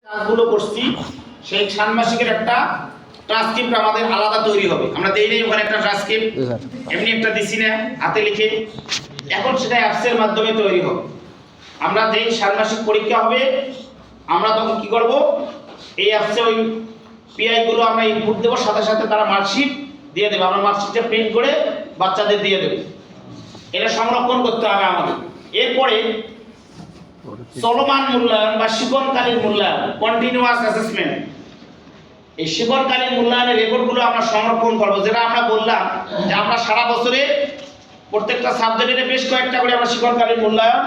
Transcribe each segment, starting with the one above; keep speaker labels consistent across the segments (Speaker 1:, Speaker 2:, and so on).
Speaker 1: কাজগুলো করছি সেই ষান্মাসিকের একটা ট্রান্সক্রিপ্ট আমাদের আলাদা তৈরি হবে। আমরা দেই নাই ওখানে একটা ট্রান্সক্রিপ্ট, এমনি একটা দিছি না হাতে লিখে, এখন সেটা অ্যাপসের মাধ্যমে তৈরি হবে। আমরা যেই ষান্মাসিক পরীক্ষা হবে আমরা তখন কি করব, এই অ্যাপসে ওই পিআই গুলো আমরা ইনপুট দেব, সাথে সাথে তারা মার্কশিট দিয়ে দেবে। আমরা মার্কশিটটা প্রিন্ট করে বাচ্চাদের দিয়ে দেব, এটা সংরক্ষণ করতে হবে আমাদের। এরপরে চলমান মূল্যায়ন বা শিক্ষণকালীন মূল্যায়ন, কন্টিনিউয়াস অ্যাসেসমেন্ট, এই শিক্ষণকালীন মূল্যায়নের রেকর্ডগুলো আমরা সংরক্ষণ করব। যেটা আমরা বললাম যে আমরা সারা বছরে প্রত্যেকটা সাবজেক্টে বেশ কয়েকটা করে আমরা শিক্ষণকালীন মূল্যায়ন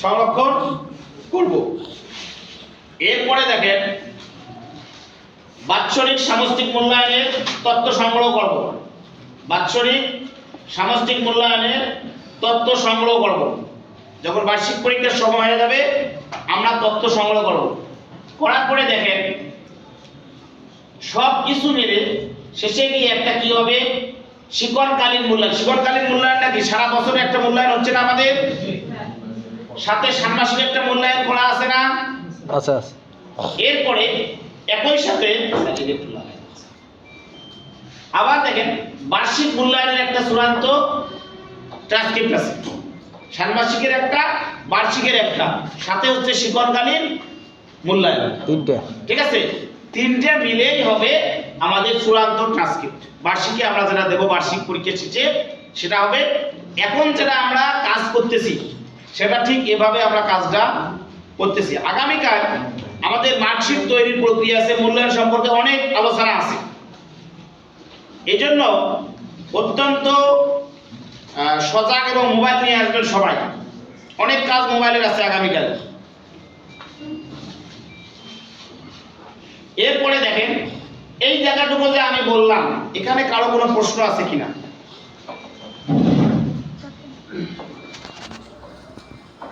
Speaker 1: সংরক্ষণ করব। এরপরে দেখেন বাৎসরিক সামষ্টিক মূল্যায়নের তথ্য সংগ্রহ করব। বাৎসরিক সামষ্টিক মূল্যায়নের তথ্য সংগ্রহ করব। যখন বার্ষিক পরীক্ষার সময় হয়ে যাবে আমরা তথ্য সংগ্রহ করব। করার পরে দেখেন সব কিছু মিলে শেষে গিয়ে একটা কি হবে, শিক্ষণকালীন মূল্যায়ন। শিক্ষণকালীন মূল্যায়নটা কি, সারা বছরে একটা মূল্যায়ন হচ্ছে না আমাদের, সাথে ষান্মাসিক একটা মূল্যায়ন করা আছে না?
Speaker 2: আচ্ছা।
Speaker 1: এরপরে একই সাথে আবার দেখেন বার্ষিক মূল্যায়নের একটা চূড়ান্ত ট্রান্সক্রিপ্ট আছে, ষান্মাসিকের একটা, বার্ষিকের একটা, সাথে হচ্ছে শিক্ষণকালীন মূল্যায়ন,
Speaker 2: তিনটে।
Speaker 1: ঠিক আছে, তিনটে মিলেই হবে আমাদের চূড়ান্ত ট্রান্সক্রিপ্ট। বার্ষিকে আমরা যেটা দেব বার্ষিক পরীক্ষা শেষে সেটা হবে। এখন যেটা আমরা কাজ করতেছি সেটা ঠিক এভাবে আমরা কাজটা করতেছি। আগামীকাল আমাদের মার্কশিট তৈরির প্রক্রিয়া আছে, মূল্যায়ন সম্পর্কে অনেক আলোচনা আছে। এই জন্য অত্যন্ত সজাগ এবং মোবাইল নিয়ে আসবেন সবাই, অনেক কাজ মোবাইলের আছে আগামীকাল। এরপরে দেখেন এই জায়গাটুকু যে আমি বললাম, এখানে কারো কোনো প্রশ্ন আছে কিনা?